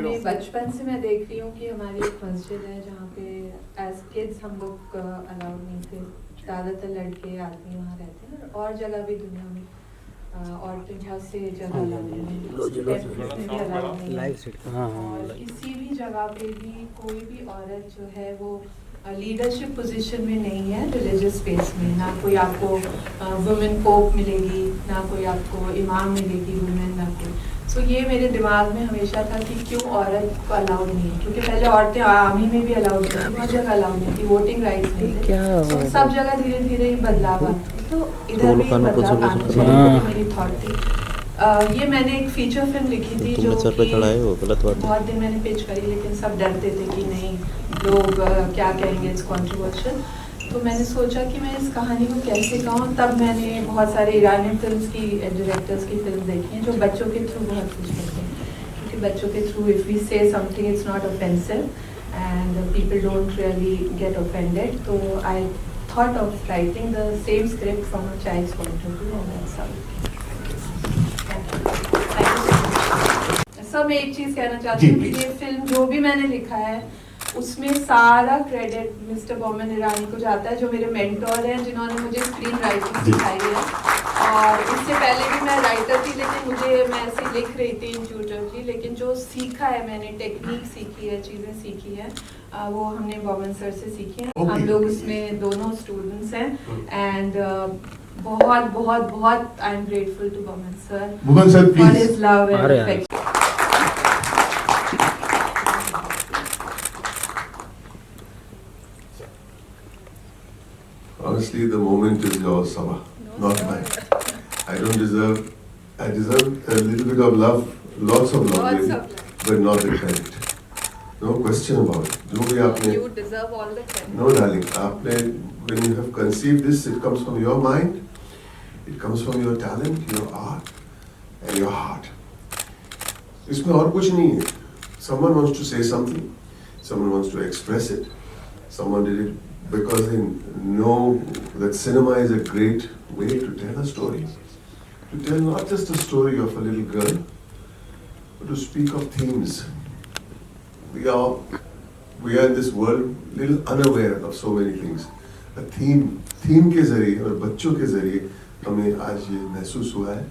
हमें बचपन से मैं देख रही हूँ कि हमारी एक मस्जिद है जहाँ पे एज किड्स हम लोग अलाउड नहीं थे, ज़्यादातर लड़के आदमी वहाँ रहते हैं और जगह भी दुनिया में औरतें बहुत से जगह अलाउड नहीं है और किसी भी जगह पे भी कोई भी औरत जो है वो लीडरशिप पोजीशन में नहीं है रिलीजियस स्पेस में। ना कोई आपको वुमेन पोप मिलेगी, ना कोई आपको इमाम मिलेगी वुमेन, ना कोई। सो ये मेरे दिमाग में हमेशा था कि क्यों औरत को अलाउड नहीं है, क्योंकि पहले औरतें आर्मी में भी अलाउड नहीं थी, हर जगह अलाउड नहीं थी, वोटिंग राइट्स नहीं थे। तो सब जगह धीरे धीरे ही बदलाव आता, तो इधर भी बदलाव आना चाहिए, मेरी थॉट थी। ये मैंने एक फीचर फिल्म लिखी थी जो बहुत दिन मैंने पिच करी, लेकिन सब डरते थे कि नहीं लोग क्या कहेंगे, इट्स कॉन्ट्रोवर्शियल। तो मैंने सोचा कि मैं इस कहानी को कैसे कहूँ। तब मैंने बहुत सारे ईरानी फिल्म्स की डायरेक्टर्स की फिल्म देखी हैं जो बच्चों के थ्रू बहुत कुछ करते हैं, क्योंकि बच्चों के through if we say something it's not offensive and people don't really get offended. तो I thought of writing the same script from a child's point of view and that's how. Sir मैं एक चीज़ कहना चाहती हूँ कि ये film जो भी मैंने लिखा है उसमें सारा क्रेडिट मिस्टर बोमन ईरानी को जाता है, जो मेरे मेंटोर हैं, जिन्होंने मुझे स्क्रीन राइटिंग सिखाई है। और इससे पहले भी मैं राइटर थी, लेकिन मैं ऐसे लिख रही थी इंट्यूटिवली, लेकिन जो सीखा है मैंने, टेक्निक सीखी है, चीज़ें सीखी है, वो हमने बोमन सर से सीखी है। हम लोग उसमें दोनों स्टूडेंट्स हैं एंड बहुत बहुत बहुत I am grateful to Boman sir for his love and affection. Honestly, the moment is yours, Sabah, not mine. I deserve a little bit of love, lots of love, maybe, but not the credit. No question about it. जो भी आपने, You deserve all the credit. No, darling. आपने, when you have conceived this, it comes from your mind, it comes from your talent, your art, and your heart. इसमें और कुछ नहीं है. Someone wants to say something, someone wants to express it, someone did it because they know that cinema is a great way to tell a story. To tell not just a story of a little girl, but to speak of themes. We are in this world little unaware of so many things. A theme के ज़रिए और बच्चों के ज़रिए हमें आज ये महसूस हुआ है,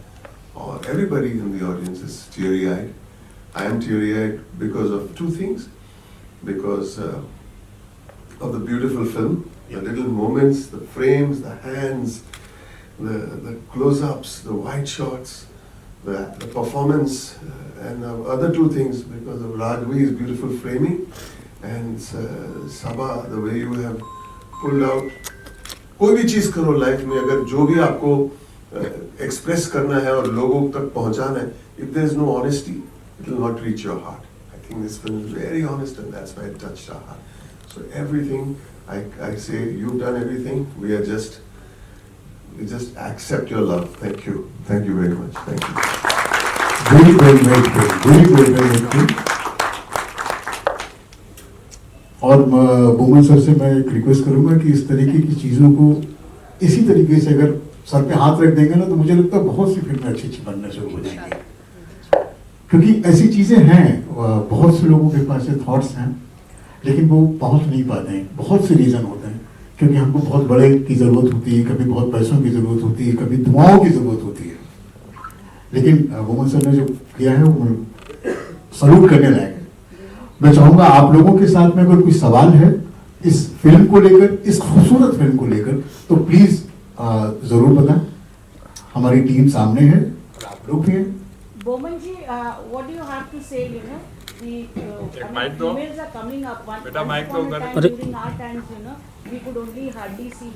और everybody in the audience is teary-eyed. I am teary-eyed because of two things. Because of the beautiful film, the little moments, the frames, the hands, the close-ups, the wide shots, the performance, and other two things because of Raghu's beautiful framing and Sabah, the way you have pulled out. कोई भी चीज़ करो life में, अगर जो भी आपको express करना है और लोगों तक पहुंचाना है, if there is no honesty, it will not reach your heart. I think this film is very honest, and that's why it touched our heart. So everything, I say, you've done everything. We just accept your love. Thank you very much. Thank you. Very well made. और Boman sir से मैं एक request करूंगा कि इस तरीके की चीज़ों को इसी तरीके से अगर सर पे हाथ रख देंगे ना, तो मुझे लगता है बहुत सी फिल्में अच्छी बनना शुरू हो जाएंगी, क्योंकि ऐसी चीज़ें हैं, बहुत से लोगों के पास थॉट्स हैं, लेकिन वो पहुंच नहीं पाते हैं। बहुत से रीज़न होते हैं, क्योंकि हमको बहुत बड़े की ज़रूरत होती है, कभी बहुत पैसों की ज़रूरत होती है, कभी दुआओं की ज़रूरत होती है। लेकिन बोमन सर ने जो किया है वो सल्यूट करने लायक है। मैं चाहूँगा आप लोगों के साथ में अगर कोई सवाल है इस फिल्म को लेकर, इस खूबसूरत फिल्म को लेकर, तो प्लीज़ ज़रूर बताएं। हमारी टीम सामने है और आप लोग भी हैं। Boman ji, what do you have to say? You know, females are coming up. Once upon a time during our times, you know, we could only hardly see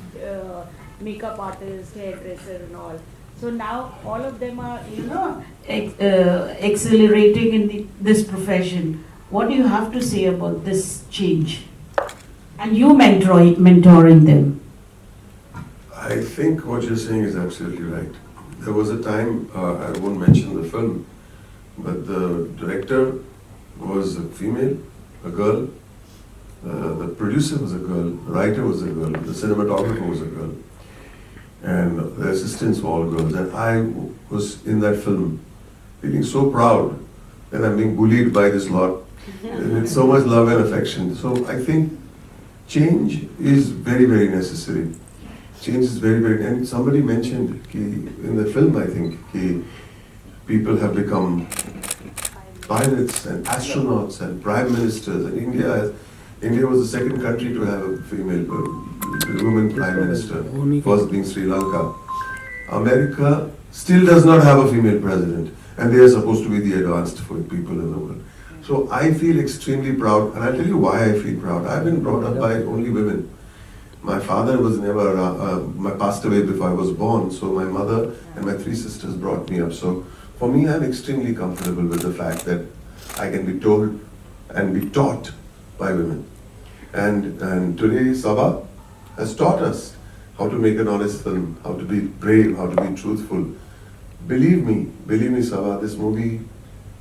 makeup artists, hairdresser, and all. So now all of them are, you know, accelerating in this profession. What do you have to say about this change? And you mentoring them. I think what you're saying is absolutely right. There was a time, I won't mention the film, but the director was a female, a girl, the producer was a girl, the writer was a girl, the cinematographer was a girl, and the assistants were all girls. And I was in that film feeling so proud and I'm being bullied by this lot with so much love and affection. So I think change is very, very necessary. Change is very, very, and somebody mentioned in the film, I think, people have become pilots and astronauts and prime ministers. And India was the second country to have a female woman prime minister, first being Sri Lanka. America still does not have a female president, and they are supposed to be the advanced people in the world. So I feel extremely proud, and I'll tell you why I feel proud. I've been brought up by only women. My father was never passed away before I was born, so my mother and my 3 sisters brought me up. So for me, I'm extremely comfortable with the fact that I can be told and be taught by women. And today, Sabha has taught us how to make an honest film, how to be brave, how to be truthful. Believe me, Sabha, this movie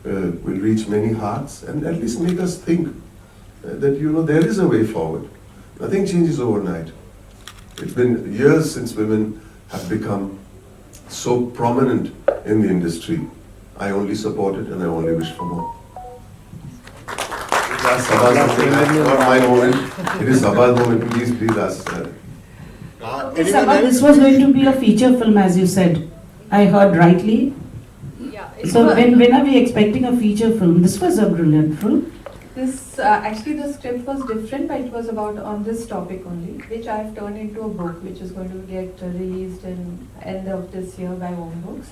will reach many hearts and at least make us think that, there is a way forward. Nothing changes overnight. It's been years since women have become so prominent in the industry. I only support it and I only wish for more. It's not my moment. It is Sabha's moment. Please ask her. Sabha, this was going to be a feature film, as you said. I heard rightly. Yeah. So when are we expecting a feature film? This was a brilliant film. This actually the script was different, but it was about on this topic only, which I've turned into a book, which is going to get released in end of this year by Om Books.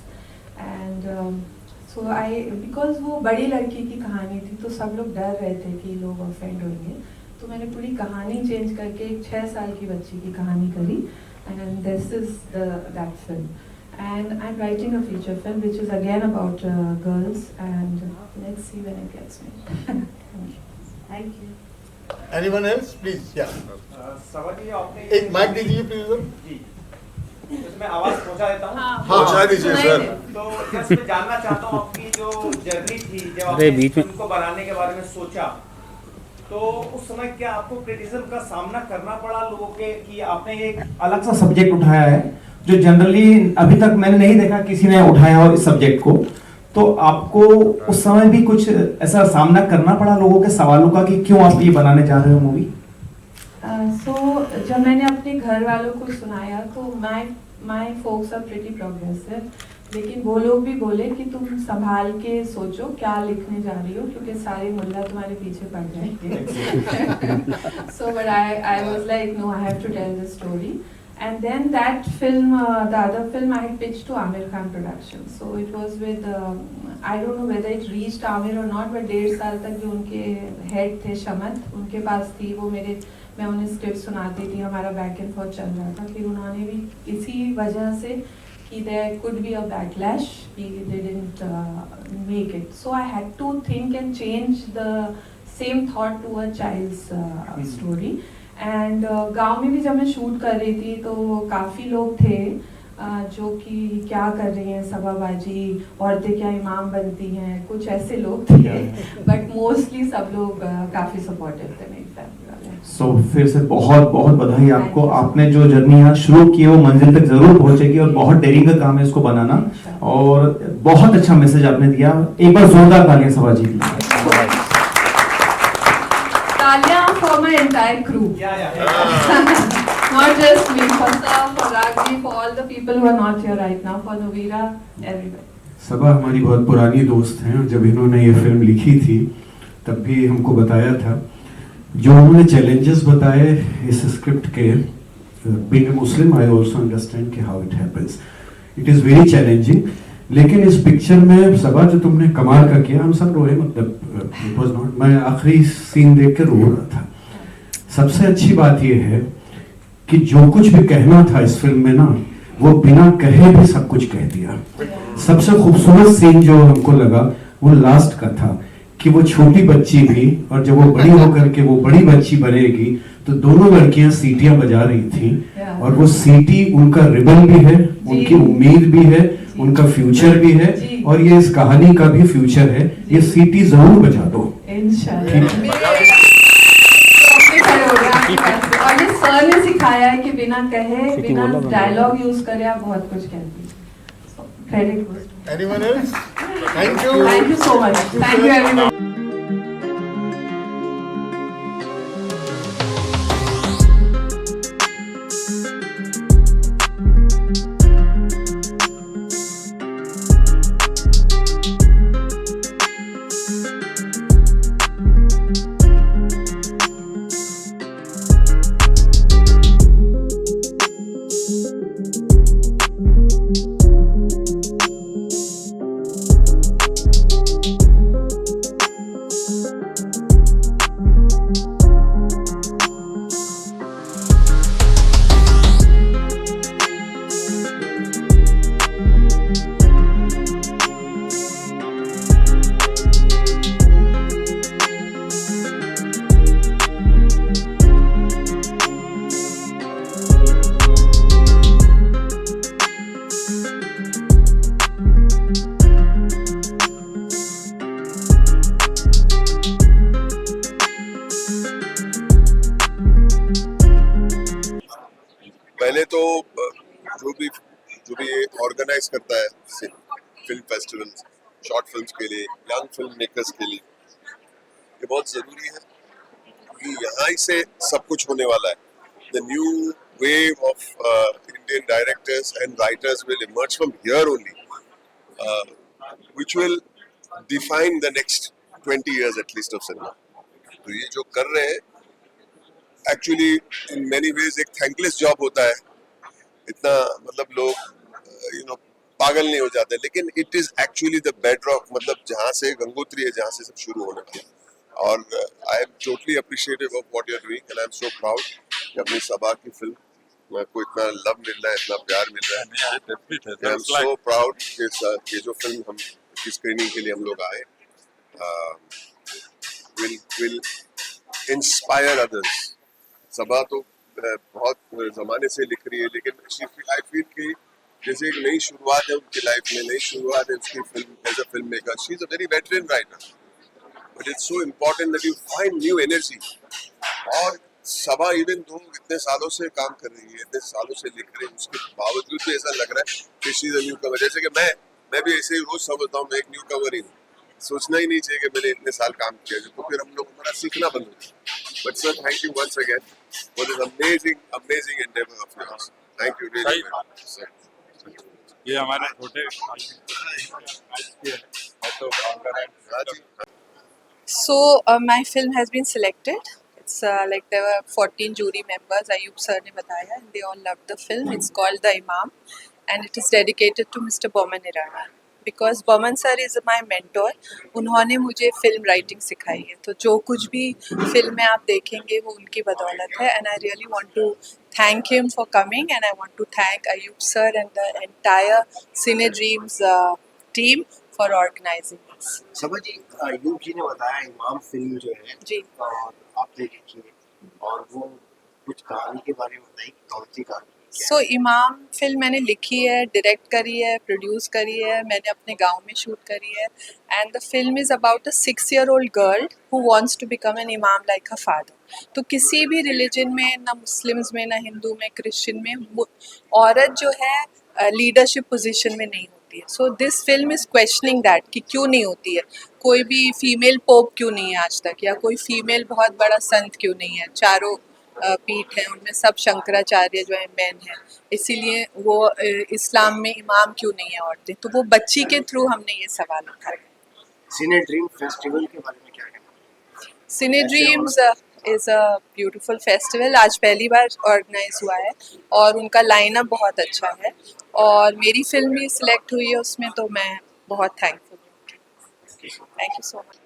And so because वो बड़ी लड़की की कहानी थी, तो सब लोग डर रहे थे कि लोग ऑफेंड होंगे, तो मैंने पूरी कहानी चेंज करके एक 6 साल की बच्ची की कहानी करी, and this is that film. And I'm writing a feature film which is again about girls, and let's see when it gets made. Thank you. Anyone else, please? Yeah. सवाल ये आपने एक माइक दीजिए प्लीज। जी, इसमें आवाज पहुंचा देता हूँ। हाँ, पहुंचा दीजिए सर। तो जस्ट मैं जानना चाहता हूँ आपकी जो जर्नी थी, जब आपने फिल्म को बनाने के बारे में सोचा, तो उस समय क्या आपको क्रिटिसिज्म का सामना करना पड़ा लोगों के कि आपने एक अलग सा सब्जेक्ट उठाया है जो जनरली अभी तक मैंने नहीं देखा किसी ने उठाया हो इस सब्जेक्ट को, तो आपको उस समय भी कुछ ऐसा सामना करना पड़ा लोगों के सवालों का कि क्यों आप ये बनाने जा रहे हो मूवी? So जब मैंने अपने घर वालों को सुनाया तो my folks are pretty progressive, लेकिन वो लोग भी बोले कि तुम संभाल के सोचो क्या लिखने जा रही हो, क्योंकि सारे मुल्ला तुम्हारे पीछे पड़ जाएंगे. So but I was like, no, I have to tell this story. And then that film, the other film I had pitched to Amir Khan Productions. So it was with, I don't know whether it reached Amir or not, but 1.5 साल तक जो उनके head थे शमत, उनके पास थी, वो मैं उन्हें स्क्रिप्ट सुनाती थी, हमारा बैक एंड फोर्थ चल रहा था. फिर उन्होंने भी इसी वजह से कि there could be a backlash, they didn't make it. So I had to think and change the same thought to a child's story. And गांव में भी जब मैं शूट कर रही थी तो काफ़ी लोग थे जो कि क्या कर रही हैं सभाबाजी, औरतें क्या इमाम बनती हैं, कुछ ऐसे लोग थे, बट मोस्टली सब लोग काफ़ी सपोर्टिव थे मेरी फैमिली वाले. सो फिर से बहुत बहुत बधाई आपको. आपने जो जर्नी यहाँ शुरू की वो मंजिल तक जरूर पहुंचेगी और बहुत डेयरिंग का काम है इसको बनाना, और बहुत अच्छा मैसेज आपने दिया. एक बार जोरदार तालियां सभाजी की. For my entire crew. Not just me, for Sir, for Ragni, for all the people who are not here right now, for Nuvira, everybody. सबा हमारी बहुत पुरानी दोस्त हैं, और जब इन्होंने ये फिल्म लिखी थी तब भी हमको बताया था, जो उन्होंने चैलेंजेस बताए इस स्क्रिप्ट के, being a Muslim I also understand कि how it happens, it is very challenging. लेकिन इस पिक्चर में सबा जो तुमने कमाल का किया, हम सब रोए, मतलब it was not, मैं आखिरी सीन देख कर रो रहा था. सबसे अच्छी बात यह है कि जो कुछ भी कहना था इस फिल्म में ना, वो बिना कहे भी सब कुछ कह दिया. सबसे खूबसूरत सीन जो हमको लगा वो लास्ट का था कि वो छोटी बच्ची भी, और जब वो बड़ी होकर के वो बड़ी बच्ची बनेगी तो दोनों लड़कियां सीटियां बजा रही थी, और वो सीटी उनका रिबन भी है, उनकी उम्मीद भी है, उनका फ्यूचर भी है, और ये इस कहानी का भी फ्यूचर है. ये सीटी जरूर बजा दो और ये सर ने सिखाया है कि बिना कहे, बिना डायलॉग यूज करे आप बहुत कुछ कहती. Credit goes to Anyone else? Thank you. Thank you so much. Thank you everyone. पहले तो जो भी ऑर्गेनाइज करता है फिल्म फेस्टिवल शॉर्ट फिल्म्स के लिए, यंग फिल्म मेकर्स के लिए, ये बहुत जरूरी है कि यहाँ ही से सब कुछ होने वाला है. The new wave of Indian directors and writers will emerge from here only, which will define the next 20 years at least of cinema. तो ये जो कर रहे हैं एक्चुअली इन मेनी वेज एक थैंकलेस जॉब होता है. इतना मतलब लोग पागल नहीं हो जाते, लेकिन it is actually the bedrock, मतलब जहाँ से गंगोत्री है, जहाँ से सब शुरू होने वाला है. और I am totally appreciative of what you are doing and I am so proud कि अपनी सबा की फिल्म में आपको इतना लव मिल रहा है, इतना प्यार मिल रहा है. आई एम सो प्राउड कि जो फिल्म हम की स्क्रीनिंग के लिए हम लोग आए will inspire others. सबा तो बहुत जमाने से लिख रही है, लेकिन आई फील कि जैसे एक नई शुरुआत है उनकी लाइफ में, नई शुरुआत है उसकी film as a filmmaker. She is a very veteran writer, but it's so important that you find new energy. और सबा इवन दो इतने सालों से काम कर रही है, इतने सालों से लिख रही है, उसके बावजूद भी ऐसा लग रहा है कि शी इज अ न्यू कमर. जैसे कि मैं भी ऐसे ही रोज समझता हूँ मैं एक न्यू कमर ही हूँ. सोचना ही नहीं चाहिए कि मैंने इतने साल काम किया, तो फिर हम लोग हमारा सीखना बंद हो जाए. But sir, thank you once again for this amazing endeavour of yours. Thank you really sir. ये हमारे छोटे तो So my film has been selected. It's like there were 14 jury members. Ayub sir ने बताया, and they all loved the film. It's called The Imam, and it is dedicated to Mr. Boman Irani. Because Boman sir is my mentor. उन्होंने मुझे film writing सिखाई है. तो जो कुछ भी फिल्म में आप देखेंगे वो उनकी बदौलत है. And I really want to thank him for coming, and I want to thank Ayub sir and the entire Cine Dreams team for organizing this. सबा जी, अयूब जी ने बताया इमाम फिल्म जो है जी. और आपने लिखी है, और वो कुछ कहानी के बारे में बताइए कि कौन सी कहानी क्या सो इमाम फिल्म मैंने लिखी है, डायरेक्ट करी है, प्रोड्यूस करी है, मैंने अपने गांव में शूट करी है. And the film is about a 6-year-old girl who wants to become an imam like her father. तो किसी भी रिलीजन में, ना मुस्लिम्स में, ना हिंदू में, क्रिश्चियन में, औरत जो है लीडरशिप पोजीशन में नहीं होती है. So this film is questioning that कि क्यों नहीं होती है. कोई भी फीमेल पोप क्यों नहीं है आज तक, या कोई फीमेल बहुत बड़ा संत क्यों नहीं है. चारों पीठ हैं, उनमें सब शंकराचार्य जो है मैन है. इसीलिए वो इस्लाम में इमाम क्यों नहीं है औरतें. तो वो बच्ची के थ्रू हमने ये सवाल उठाया. सिने ड्रीम फेस्टिवल के बारे में क्या कहना? Cine dreams is a beautiful festival. आज पहली बार ऑर्गेनाइज हुआ है और उनका लाइनअप बहुत अच्छा है, और मेरी फिल्म भी सिलेक्ट हुई है उसमें, तो मैं बहुत थैंकफुल हूँ. Thank you so much.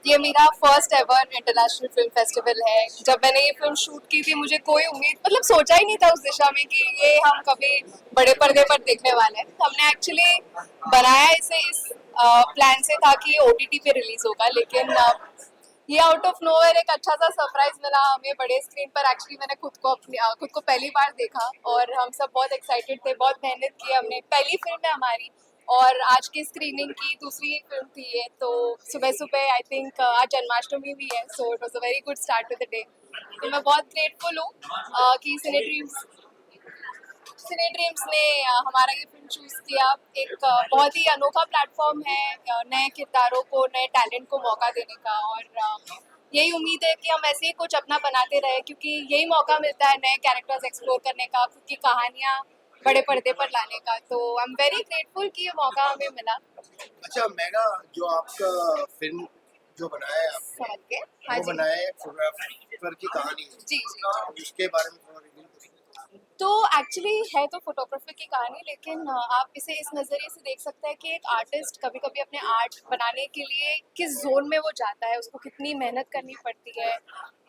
ये मेरा first ever international film festival है. जब मैंने ये फिल्म शूट की थी, मुझे कोई उम्मीद, मतलब सोचा ही नहीं था उस दिशा में कि ये हम कभी बड़े पर्दे पर देखने वाले हैं. हमने एक्चुअली बनाया इसे इस प्लान से था कि OTT पे रिलीज होगा, लेकिन ये आउट ऑफ नोवेयर एक अच्छा सा सरप्राइज मिला हमें बड़े स्क्रीन पर. एक्चुअली मैंने खुद को पहली बार देखा और हम सब बहुत एक्साइटेड थे. बहुत मेहनत की हमने, पहली फिल्म है हमारी, और आज की स्क्रीनिंग की दूसरी फिल्म थी ये. तो सुबह सुबह आई थिंक आज जन्माष्टमी भी है, so it was a very good start to the day. तो मैं बहुत ग्रेटफुल हूँ कि सिने ड्रीम्स सिने ड्रीम्स ने हमारा ये फिल्म चूज किया। एक बहुत ही अनोखा प्लेटफॉर्म है नए किरदारों को, नए टैलेंट को मौका देने का, और यही उम्मीद है कि हम ऐसे ही कुछ अपना बनाते रहे, क्योंकि यही मौका मिलता है नए कैरेक्टर्स एक्सप्लोर करने का, खुद की कहानियाँ बड़े पर्दे पर लाने का। तो आई एम वेरी ग्रेटफुल कि ये मौका हमें मिला। अच्छा मेगा, जो आपका फिल्म जो बनाया है आपने, समझ के हाँ वो जी बनाया है फोटोग्राफर की कहानी है, जी जी। उसके बारे में थोड़ा रिवील करिए। तो एक्चुअली है तो फोटोग्राफी की कहानी, लेकिन आप इसे इस नज़रिए से देख सकते हैं कि एक आर्टिस्ट कभी कभी अपने आर्ट बनाने के लिए किस जोन में वो जाता है, उसको कितनी मेहनत करनी पड़ती है,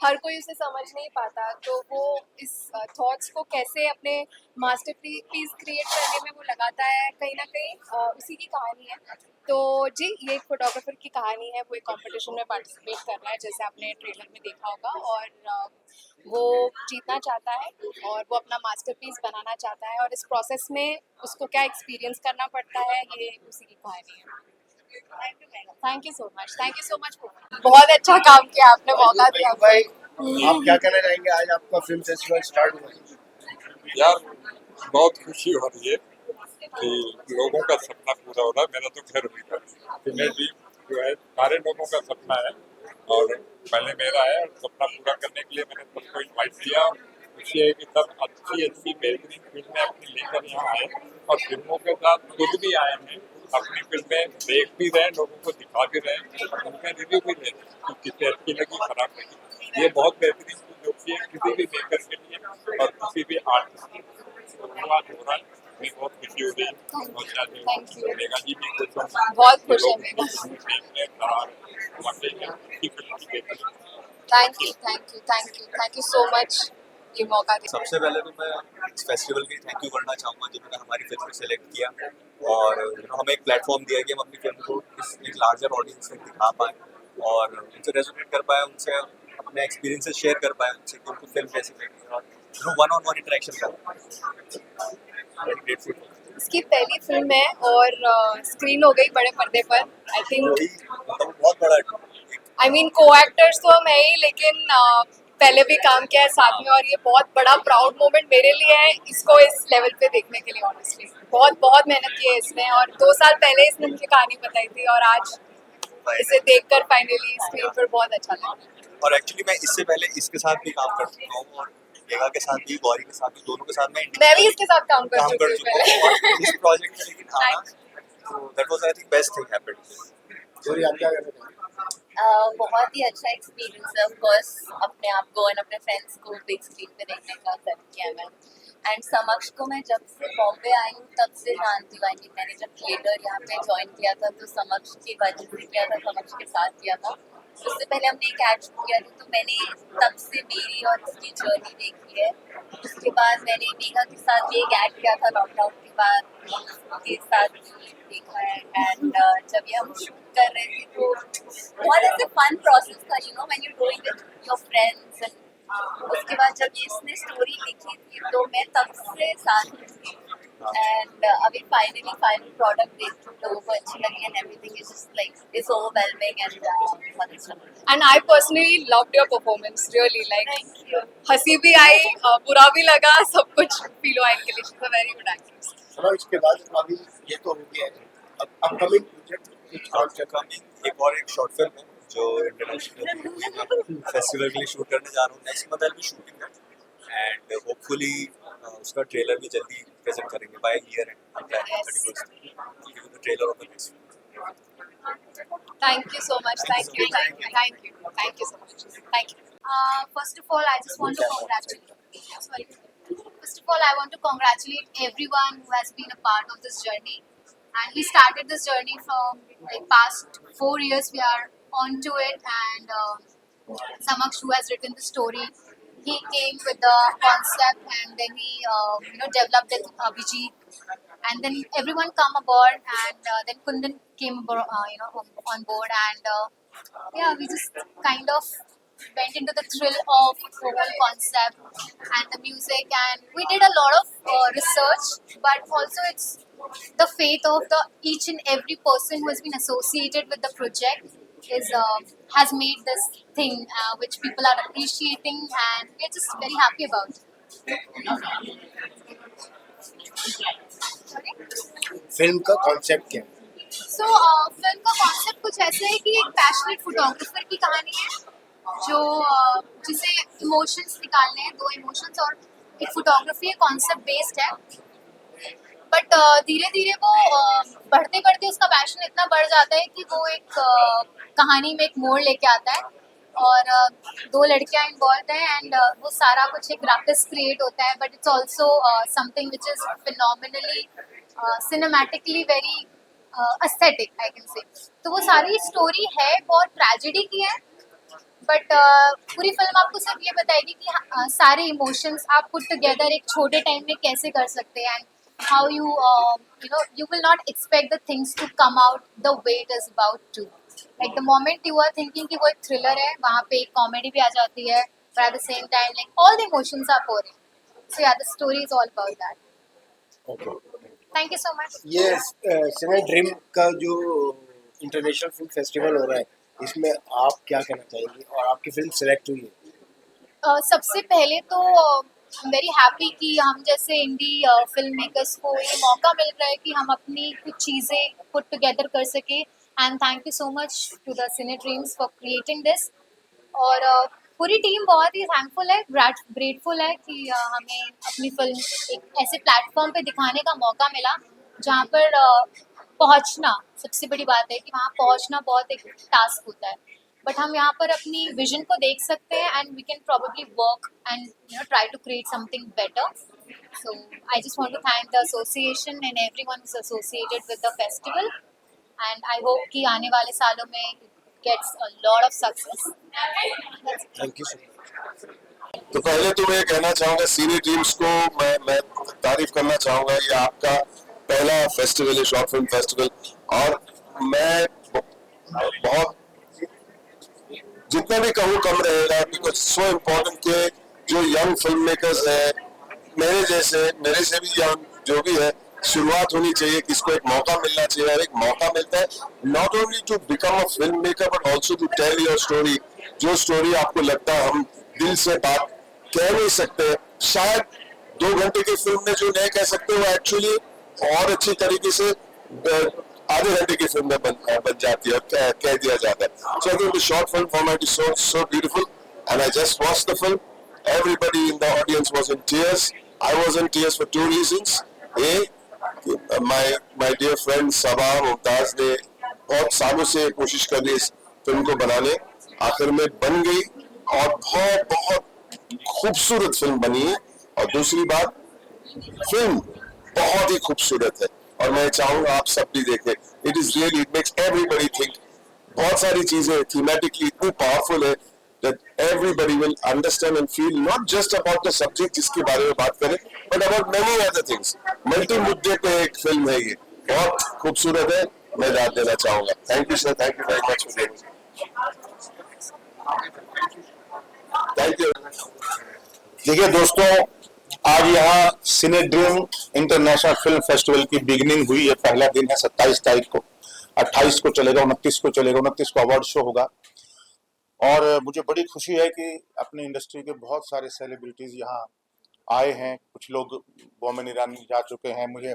हर कोई उसे समझ नहीं पाता, तो वो इस थॉट्स को कैसे अपने मास्टरपीस क्रिएट करने में वो लगाता है, कहीं ना कहीं उसी की कहानी है। तो जी, ये एक फोटोग्राफर की कहानी है। वो एक कंपटीशन में पार्टिसिपेट कर रहा है, जैसे आपने ट्रेलर में देखा होगा, और वो जीतना चाहता है और वो अपना मास्टरपीस बनाना चाहता है, और इस प्रोसेस में उसको क्या एक्सपीरियंस करना पड़ता है, ये उसी की कहानी है। Thank you so much, thank you so much. बहुत अच्छा काम किया आपने, मौका दिया। भाई आप क्या कहना चाहेंगे, आज आपका फिल्म फेस्टिवल स्टार्ट हुआ? यार बहुत खुशी हो रही है कि लोगों का सपना पूरा हो रहा है। मेरा तो घर हुई था, सिने ड्रीम जो है सारे लोगों का सपना है, और पहले मेरा है, और सपना पूरा करने के लिए मैंने सबको इन्वाइट किया। खुशी है कि सब अच्छी अच्छी बेहतरीन फिल्में अपनी लेकर यहाँ आए, और फिल्मों के साथ खुद भी आए हैं, अपनी फिल्में देख भी रहे, लोगों को दिखा भी रहे, उनका रिव्यू भी ले रहे कि किसे अच्छी लगी, खराब लगी। ये बहुत बेहतरीन चीज होती है किसी भी मेकर के लिए और किसी भी आर्टिस्ट के लिए। धन्यवाद हो रहा है, मैं बहुत खुशी हो रही है। और Thank you. मेगा जी भी खुश होंगे। बहुत खुश है mega. Thank you so much ये मौका दिया। सबसे पहले तो मैं इस फेस्टिवल के लिए थैंक यू करना चाहूँगा जिन्होंने हमारी फिल्म को सिलेक्ट किया, और हमें एक प्लेटफॉर्म दिया कि हम अपनी फिल्म को इस एक लार्जर ऑडियंस तक दिखा पाएँ और उनसे रेजोनेट कर पाएँ, उनसे अपने एक्सपीरियंसेस शेयर कर पाएँ, उनसे कि उनको फिल्म कैसी लगी, और वन ऑन वन इंटरेक्शन कर पाएँ। Very grateful. इसकी पहली फिल्म है और स्क्रीन हो गई बड़े पर्दे पर। आई थिंक बहुत बड़ा आई मीन को एक्टर्स तो हम है ही, लेकिन पहले भी काम किया है साथ में, और ये बहुत बड़ा प्राउड मोमेंट मेरे लिए है इसको इस लेवल पे देखने के लिए। ऑनेस्टली बहुत बहुत मेहनत की है इसने, और 2 साल पहले इसने मुझे कहानी बताई थी, और आज इसे देखकर फाइनली स्क्रीन पर बहुत अच्छा लगा। और एक्चुअली मैं इससे पहले इसके साथ भी काम कर चुका हूँ, और मेगा के साथ भी, गौरी के साथ भी, दोनों के साथ मैं भी इसके साथ काम कर चुकी हूँ और इस प्रोजेक्ट में लेकिन आना, तो that was I think best thing happened. Gauri आप क्या कहना चाहेंगे? बहुत ही अच्छा एक्सपीरियंस है। ऑफ कोर्स अपने आप को और अपने फ्रेंड्स को बिग स्क्रीन पे देखने का सर्व किया मैं। एंड समक्ष को मैं जब से बॉम्बे आई हूँ तब से जानती हूँ। आई मीन मैंने जब थिएटर यहाँ पे ज्वाइन किया था तो समक्ष की वजह से किया था, समक्ष के साथ किया था। उससे पहले हमने एक एड शूट किया था, तो मैंने तब से मेरी और उसकी जर्नी देखी है। उसके बाद मैंने मेगा के साथ भी एक एड किया था लॉकडाउन के बाद, उसके साथ भी देखा है। एंड जब ये हम शूट कर रहे थे तो बहुत ऐसे फन प्रोसेस था, you know, when you doing with your friends. उसके बाद जब ये इसने स्टोरी लिखी थी तो मैं तब से साथ थी, एंड अभी फाइनली फाइनल प्रोडक्ट देख लोगों को अच्छी लगी, and everything is just like it's overwhelming and बहुत अच्छा। And I personally loved your performance, really like हंसी भी आई, बुरा भी लगा, सब कुछ फील हुआ इनके लिए। She is a very good actress. चलो इसके बाद अभी ये तो हो गया है, अब अपकमिंग प्रोजेक्ट एक और एक शॉर्ट फिल्म है जो इंटरनेशनल फेस्टिवल के लिए शूट करने जा रहा हूँ। Next month I will be shooting that, and hopefully उसका ट्रेलर भी जल्दी प्रेजेंट करेंगे by year and. I'm planning 31st the trailer of the next film. Thank you so much. Thank you so much. Thank you. First of all, I just want to congratulate. Sorry. First of all, I want to congratulate everyone who has been a part of this journey. And we started this journey from like past 4 years. We are onto it, and Samaksh, who has written the story, he came with the concept, and then he developed it with Abhijit, and then everyone come aboard, and then Kundan came on board, and yeah, we just kind of went into the thrill of the whole concept and the music, and we did a lot of research, but also it's the faith of each and every person who has been associated with the project has made this thing which people are appreciating, and we're just very happy about it. Film का concept क्या है? Film का concept कुछ ऐसा है कि एक passionate photographer की कहानी है जो जिसे इमोशंस निकालने हैं, दो इमोशंस, और एक फोटोग्राफी कॉन्सेप्ट बेस्ड है। बट धीरे धीरे वो बढ़ते बढ़ते उसका पैशन इतना बढ़ जाता है कि वो एक कहानी में एक मोड़ लेके आता है, और दो लड़कियां इन्वॉल्व हैं, एंड वो सारा कुछ एक रैपस क्रिएट होता है, but it's also something which is phenomenally cinematically very aesthetic, I can say. तो वो सारी स्टोरी है बहुत ट्रेजेडी की है, बट पूरी फिल्म आपको सिर्फ ये बताएगी कि सारे इमोशंस आप पुट टुगेदर एक छोटे टाइम में कैसे कर सकते हैं, and how you will not expect the things to come out the way it is about to. Like the moment you are thinking कि वो एक thriller है, वहाँ पे एक comedy भी आ जाती है, but at the same time like all the emotions are pouring. So yeah, the story is all about that. Okay. Thank you so much. ये सिने ड्रीम का जो इंटरनेशनल फिल्म फेस्टिवल हो रहा है, इसमें आप क्या कहना चाहेंगे और आपकी फिल्म सेलेक्ट हुई है? सबसे पहले तो वेरी हैप्पी कि हम जैसे इंडी फिल्म मेकर्स को ये मौका मिल रहा है कि हम अपनी कुछ चीज़ें पुट टुगेदर कर सके, and thank you so much to the cine dreams for creating this. और पूरी टीम बहुत ही थैंकफुल है, ग्रेटफुल है कि हमें अपनी फिल्म एक ऐसे प्लेटफॉर्म पे दिखाने का मौका मिला जहाँ पर पहुँचना सबसे बड़ी बात है कि वहाँ पहुँचना बहुत एक टास्क होता है, बट हम यहाँ पर अपनी विजन को देख सकते हैं, and we can probably work and try to create something better. So I just want to thank the association and everyone is associated with the festival, and I hope कि आने वाले सालों में gets a lot of success. Thank you so much. तो पहले तो मैं कहना चाहूँगा सिने ड्रीम्स को मैं तारीफ करना चाहूँगा। ये आपका पहला फेस्टिवल है, शॉर्ट फिल्म फेस्टिवल, और मैं बहुत जितना भी कहूँ कम रहेगा, बिकॉज सो इम्पोर्टेंट के जो यंग फिल्म मेकर्स है, मेरे से भी यंग जो भी है, शुरुआत होनी चाहिए, किसको एक मौका मिलना चाहिए, और एक मौका मिलता है not only to become a filmmaker but also to tell your story. जो स्टोरी आपको लगता है हम दिल से बात कह नहीं सकते, शायद 2 घंटे की फिल्म में जो नहीं कह सकते वो एक्चुअली और अच्छी तरीके से आधे घंटे की फिल्म में बन जाती है और कह दिया जाता है। So I think the short film format is so beautiful, and I just watched the film. Everybody in the audience was in tears. I was in tears for 2 reasons. My dear friend सबा मुमताज ने बहुत सालों से कोशिश कर ली इस film को बनाने, आखिर में बन गई और बहुत बहुत खूबसूरत फिल्म बनी है। और दूसरी बात, फिल्म बहुत ही खूबसूरत है और मैं चाहूंगा आप सब भी देखें। It is really, it makes everybody think. बहुत सारी चीजें थीमेटिकली इतनी पावरफुल है that everybody will understand and feel not just about the subject जिसके बारे में बात करें, but about many other things। Multi मुद्दे पे एक फिल्म है, ये बहुत खूबसूरत है, मैं दाद देना चाहूंगा। Thank you sir, thank you very much for giving. Thank you. देखिए दोस्तों, आज यहाँ सिने ड्रीम इंटरनेशनल फिल्म फेस्टिवल की बिगिनिंग हुई है। पहला दिन है 27 तारीख को, 28 को चलेगा, 29 को चलेगा। 29 को अवार्ड शो होगा और मुझे बड़ी खुशी है कि अपनी इंडस्ट्री के बहुत सारे सेलिब्रिटीज यहाँ आए हैं। कुछ लोग बोमन ईरानी जा चुके हैं मुझे,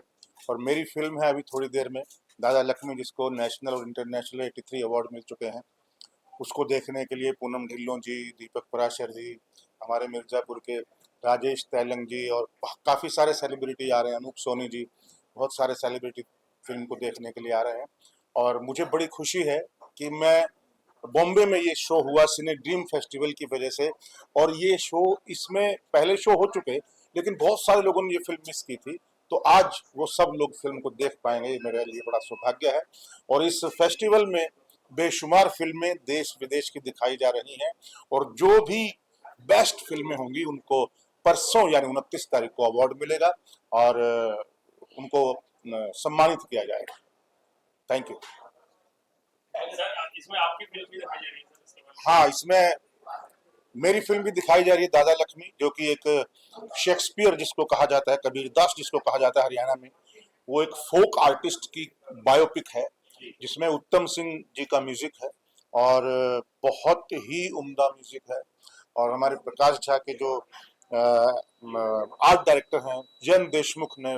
और मेरी फिल्म है अभी थोड़ी देर में दादा लक्ष्मी, जिसको नेशनल और इंटरनेशनल 83 अवार्ड मिल चुके हैं। उसको देखने के लिए पूनम ढिल्लों जी, दीपक पराशर जी, हमारे मिर्ज़ापुर के राजेश तैलंग जी और काफ़ी सारे सेलिब्रिटी आ रहे हैं, अनूप सोनी जी, बहुत सारे सेलिब्रिटी फिल्म को देखने के लिए आ रहे हैं। और मुझे बड़ी खुशी है कि मैं बॉम्बे में ये शो हुआ सिने ड्रीम फेस्टिवल की वजह से, और ये शो, इसमें पहले शो हो चुके लेकिन बहुत सारे लोगों ने ये फिल्म मिस की थी, तो आज वो सब लोग फिल्म को देख पाएंगे, ये मेरे लिए बड़ा सौभाग्य है। और इस फेस्टिवल में बेशुमार फिल्में देश विदेश की दिखाई जा रही हैं, और जो भी बेस्ट फिल्में होंगी उनको परसों यानी 29 तारीख को अवार्ड मिलेगा और उनको सम्मानित किया जाएगा। Thank you. इसमें आपकी फिल्म भी दिखाई जा रही है? हाँ, इसमें मेरी फिल्म भी दिखाई जा रही है, दादा लक्ष्मी, जो कि एक शेक्सपियर जिसको कहा जाता है, कबीर दास जिसको कहा जाता है हरियाणा में, वो एक फोक आर्टिस्ट की बायोपिक है जिसमें उत्तम सिंह जी का म्यूजिक है और बहुत ही उम्दा म्यूजिक है। और हमारे प्रकाश झा के जो आर्ट डायरेक्टर हैं जयंत देशमुख ने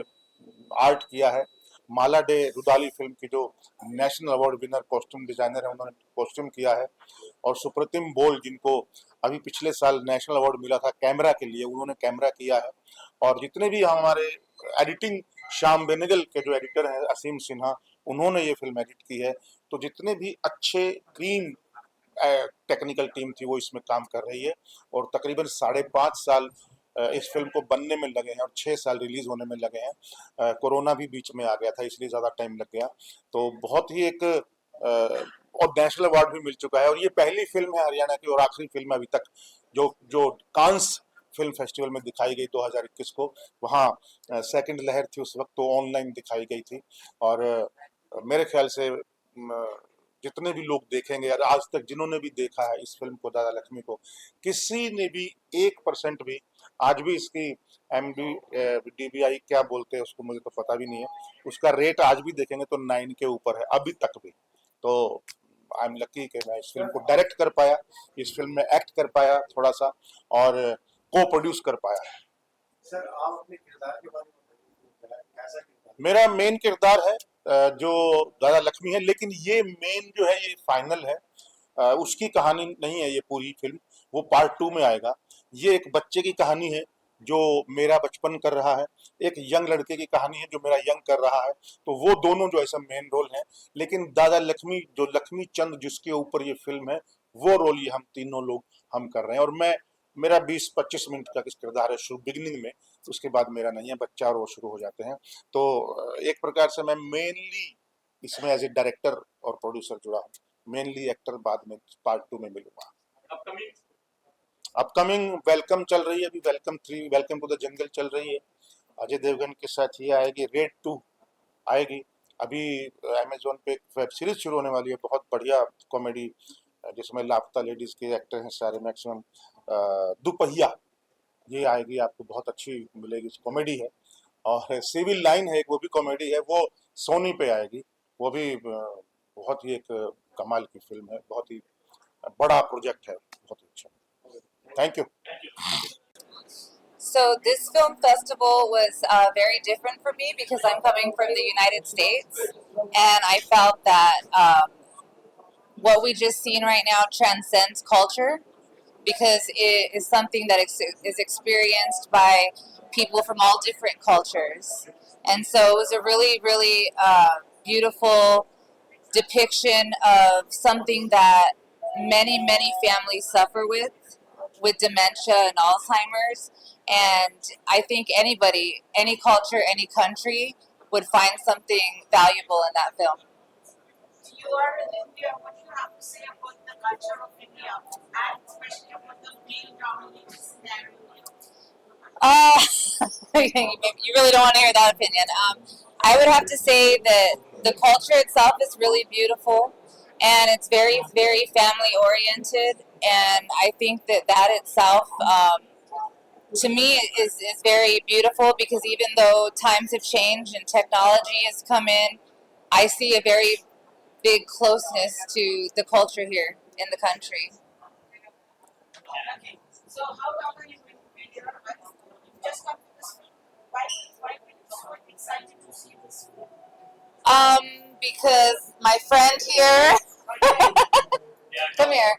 आर्ट किया है। माला डे रुदाली फिल्म की जो national award winner costume designer है, उन्होंने कॉस्ट्यूम किया है। और सुप्रतिम बोल, जिनको अभी पिछले साल नेशनल अवार्ड मिला था कैमरा के लिए, उन्होंने कैमरा किया है। और जितने भी हमारे एडिटिंग, श्याम बेनेगल के जो एडिटर हैं असीम सिन्हा, उन्होंने ये फिल्म एडिट की है। तो जितने भी अच्छे क्लीन टेक्निकल टीम थी वो इसमें काम कर रही है। और तकरीबन 5.5 साल इस फिल्म को बनने में लगे हैं और 6 साल रिलीज होने में लगे हैं। कोरोना भी बीच में आ गया था, इसलिए ज़्यादा टाइम लग गया। तो बहुत ही एक और नेशनल अवार्ड भी मिल चुका है। और ये पहली फिल्म है हरियाणा की और आखिरी फिल्म अभी तक जो कांस फिल्म फेस्टिवल में दिखाई गई 2021 को। वहाँ सेकंड लहर थी उस वक्त, तो ऑनलाइन दिखाई गई थी। और मेरे ख्याल से जितने भी लोग देखेंगे, या आज तक जिन्होंने भी देखा है इस फिल्म को, दादा लक्ष्मी को, किसी ने भी 1% भी, आज भी इसकी DBI क्या बोलते हैं उसको, मुझे तो पता भी नहीं है, उसका रेट आज भी देखेंगे तो 9 के ऊपर है अभी तक भी। तो आई एम लकी कि मैं इस फिल्म को डायरेक्ट कर पाया, इस फिल्म में एक्ट कर पाया थोड़ा सा, और को प्रोड्यूस कर पाया। सर, आप अपने किरदार के बारे में बताइए, कैसा किरदार? मेरा मेन किरदार है जो दादा लक्ष्मी है, लेकिन ये मेन जो है ये फाइनल है। उसकी कहानी नहीं है ये पूरी फिल्म, वो पार्ट 2 में आएगा। ये एक बच्चे की कहानी है जो मेरा बचपन कर रहा है, एक यंग लड़के की कहानी है जो मेरा यंग कर रहा है। तो वो दोनों जो ऐसा मेन रोल है, लेकिन दादा लक्ष्मी, जो लक्ष्मी चंद जिसके ऊपर ये फिल्म है, वो रोल ये हम तीनों लोग हम कर रहे हैं। और मेरा 20-25 मिनट का किस किरदार है शुरू बिगिनिंग में, उसके बाद मेरा नहीं है, बच्चा और वो शुरू हो जाते हैं। तो एक प्रकार से मैं मेनली इसमें एज ए डायरेक्टर और प्रोड्यूसर जुड़ा हूँ, मेनली एक्टर बाद में पार्ट 2 में मिलूंगा। अपकमिंग वेलकम चल रही है अभी, welcome 3, welcome to the jungle चल रही है, अजय देवगन के साथ ये आएगी। रेड 2 आएगी, अभी अमेजोन पे वेब सीरीज शुरू होने वाली है, बहुत बढ़िया कॉमेडी, जिसमें लापता लेडीज के एक्टर हैं सारे मैक्सिमम। दुपहिया ये आएगी, आपको बहुत अच्छी मिलेगी, कॉमेडी है। और सिविल लाइन है एक, वो भी कॉमेडी है, वो सोनी पे आएगी, वो भी बहुत ही एक कमाल की फिल्म है, बहुत ही बड़ा प्रोजेक्ट है, बहुत ही अच्छा। Thank you. So this film festival was very different for me because I'm coming from the United States, and I felt that what we just seen right now transcends culture because it is something that is experienced by people from all different cultures. And so it was a really, really beautiful depiction of something that many, many families suffer with dementia and Alzheimer's. And I think anybody, any culture, any country would find something valuable in that film. You are in India. What do you have to say about the culture of India, and especially about the male-dominated scenario? You really don't want to hear that opinion. I would have to say that the culture itself is really beautiful, and it's very, very family-oriented. And I think that itself, to me, is very beautiful because even though times have changed and technology has come in, I see a very big closeness to the culture here in the country. Okay. So how long are you going to be here? You've just come to this film. Why are you so excited to see this film? Because my friend here, come here.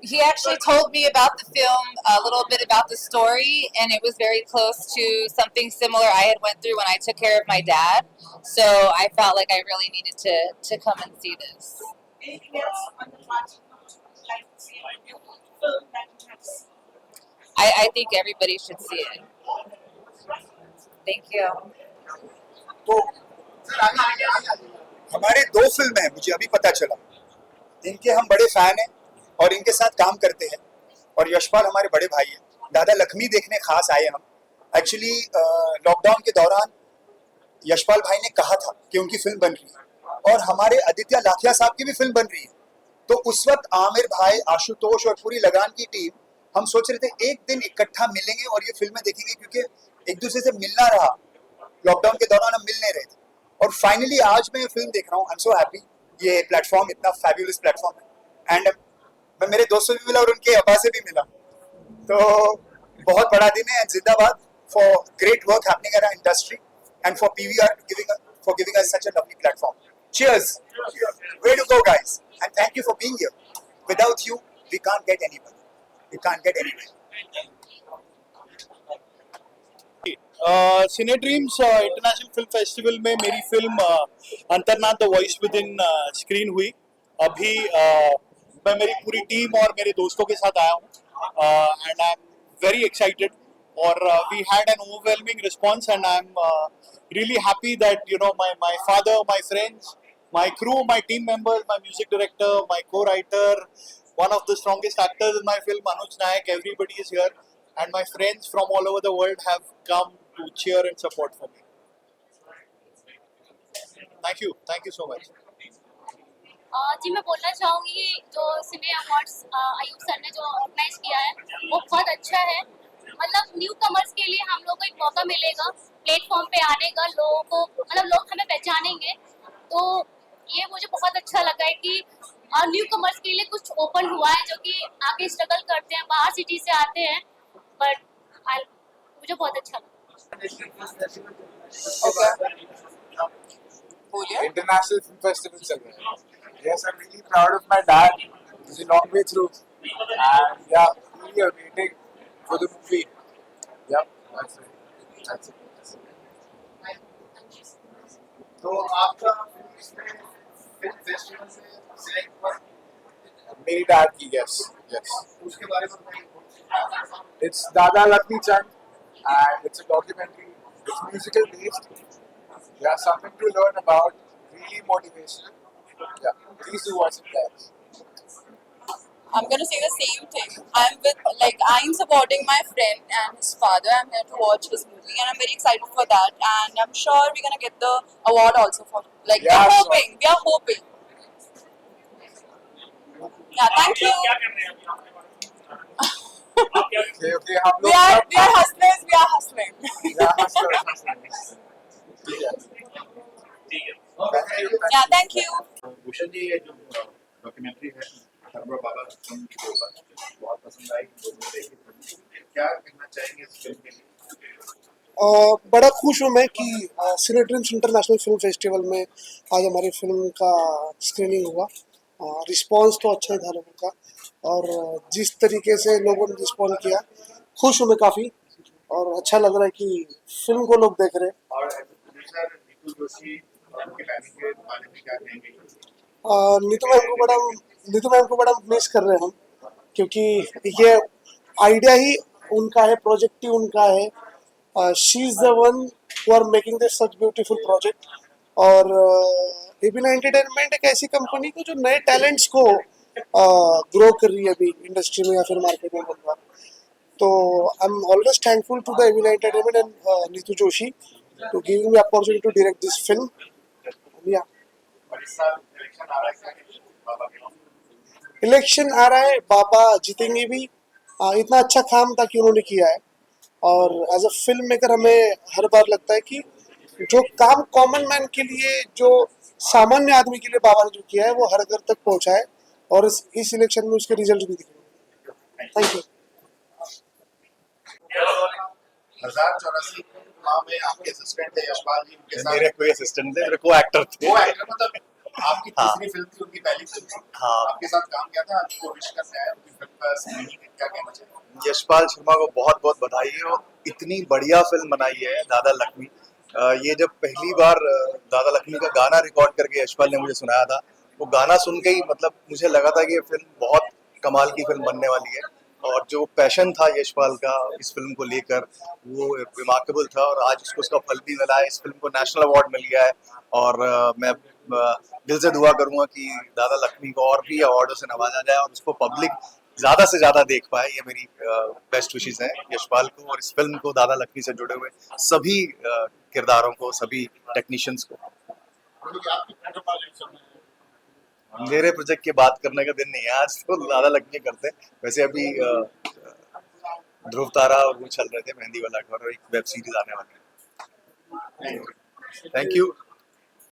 He actually told me about the film, a little bit about the story, and it was very close to something similar I had went through when I took care of my dad. So I felt like I really needed to come and see this. Anything else on the budget you would like to see in the film that you have seen? I think everybody should see it. Thank you. तो हमारे 2 film हैं, मुझे अभी पता चला, इनके हम बड़े फैन हैं और इनके साथ काम करते हैं। और यशपाल हमारे बड़े भाई हैं। दादा लक्ष्मी देखने खास आए हम। एक्चुअली लॉकडाउन के दौरान यशपाल भाई ने कहा था कि उनकी फिल्म बन रही है और हमारे आदित्य लाखिया साहब की भी फिल्म बन रही है। तो उस वक्त आमिर भाई, आशुतोष और पूरी लगान की टीम, हम सोच रहे थे एक दिन इकट्ठा मिलेंगे और ये फिल्में देखेंगे, क्योंकि एक दूसरे से मिलना रहा, लॉकडाउन के दौरान हम मिल नहीं रहे थे। और फाइनली आज मैं ये फिल्म देख रहा हूँ। आई एम सो हैप्पी, ये प्लेटफॉर्म इतना फैबुलस प्लेटफॉर्म है। एंड मैं मेरे दोस्तों से भी मिला और उनके अब्बा से भी मिला, तो बहुत बड़ा दिन है। जिंदाबाद for great work happening in our industry and for PVR giving us such a lovely platform. Cheers! Way to go, guys! And thank you for being here. Without you, we can't get anywhere. We can't get anywhere. Cine dreams international film festival में मेरी film Antarnaad the voice within screen हुई. अभी मैं मेरी पूरी team और मेरे दोस्तों के साथ आया हूँ and I am very excited और we had an overwhelming response and I am really happy that you know my father, my friends, my crew, my team members, my music director, my co-writer, one of the strongest actors in my film, Anuj Nayak, everybody is here, and my friends from all over the world have come to cheer and support for me. Thank you so much. जी मैं बोलना चाहूँगी जो सिने awards Ayub sir ने जो organise किया है वो बहुत अच्छा है. मतलब न्यू कमर्स के लिए हम लोग को एक मौका मिलेगा प्लेटफॉर्म पे आने का, लोगों को मतलब लोग हमें पहचानेंगे. तो ये मुझे बहुत अच्छा लगा है कि न्यू कमर्स के लिए कुछ ओपन हुआ है जो कि आगे स्ट्रगल करते हैं, बाहर सिटी से आते हैं, बट मुझे बहुत अच्छा लगा. इंटरनेशनल फिल्म फेस्टिवल चल रहा है. Yes, I'm really proud of my dad. He's a long way through, and yeah, really waiting for the movie. Yeah, that's it. तो आपका फिल्म फेस्टिवल से सिलेक्ट हुआ? मेरी डैड की yes. उसके बारे में बताइए. It's Dada Lakshmi Chand, and it's a documentary. It's musical based. Yeah, something to learn about. Really motivational. Yeah, please do watch it, guys. I'm gonna say the same thing. I'm supporting my friend and his father. I'm here to watch his movie, and I'm very excited for that. And I'm sure we're gonna get the award also for. Yeah, we are hoping. Yeah, thank you. Okay, हम लोग We are hustlers. We are hustling. Yeah, thank you. Bhushan ji, ये जो documentary है हरबरा बाबा के ऊपर बहुत पसंद आई, लोगों ने देखी. क्या कहना चाहेंगे इस फिल्म के लिए? बड़ा खुश हूँ मैं कि सिने ड्रीम्स इंटरनेशनल फिल्म फेस्टिवल में आज हमारी फिल्म का स्क्रीनिंग हुआ. रिस्पांस तो अच्छा ही था लोगों का, और जिस तरीके से लोगों ने रिस्पॉन्ड किया, खुश हूँ मैं काफ़ी, और अच्छा लग रहा है कि फिल्म को लोग देख रहे हैं. और प्रोड्यूसर नीतू जोशी उनके प्लानिंग के बारे में क्या कहेंगे? नीतू मैम को बड़ा मिस कर रहे हैं हम, क्योंकि ये आइडिया ही उनका है, प्रोजेक्ट ही उनका है. She is the one who are making this such beautiful project. और एबीना एंटरटेनमेंट एक ऐसी कंपनी को जो नए टैलेंट्स को ग्रो कर रही है अभी इंडस्ट्री में या फिर मार्केट में बोलूँगा. तो I am always thankful to the Abina entertainment and Neetu Joshi to giving me opportunity to direct this film. Election आ रहा है, बाबा जीतेंगे भी. इतना अच्छा काम था कि उन्होंने किया है, और एज अ फिल्म मेकर हमें हर बार लगता है कि जो काम कॉमन मैन के लिए, जो सामान्य आदमी के लिए बाबा ने जो किया है वो हर घर तक पहुंचा है, और इस इलेक्शन में उसके रिजल्ट भी दिखे. Thank you. 1084 में आपके असिस्टेंट थे यशपाल जी, उनके साथ मेरे कोई असिस्टेंट थे, मेरे को एक्टर थे. वो एक्टर मतलब आपकी तीसरी फिल्म थी, उनकी पहली फिल्म थी. आपके साथ काम किया था, आपको विश करने आया उनकी फिल्म का स्क्रीनिंग. क्या कहना चाहिए? यशपाल शर्मा को बहुत बहुत बधाई है, और इतनी बढ़िया फिल्म बनाई है दादा लक्ष्मी. ये जब पहली बार दादा लक्ष्मी का गाना रिकॉर्ड करके यशपाल ने मुझे सुनाया था, वो गाना सुन के ही मतलब मुझे लगा था कि ये फिल्म बहुत कमाल की फिल्म बनने वाली है. और जो पैशन था यशपाल का इस फिल्म को लेकर, वो रिमार्केबल था, और आज उसका फल भी मिला है. इस फिल्म को नेशनल अवार्ड मिल गया है, और मैं दिल से दुआ करूंगा कि दादा लक्ष्मी को और भी अवार्डों से नवाजा जाए, और उसको पब्लिक ज़्यादा से ज़्यादा देख पाए. ये मेरी बेस्ट विशेस हैं यशपाल को, और इस फिल्म को दादा लक्ष्मी से जुड़े हुए सभी किरदारों को, सभी टेक्नीशियंस को. मेरे प्रोजेक्ट की बात करने का दिन नहीं है आज, तो दादा लक्ष्मी करते हैं. वैसे अभी ध्रुव तारा और वो चल रहे थे, मेहंदी वाला घर, और एक वेब सीरीज आने वाली है. Thank you.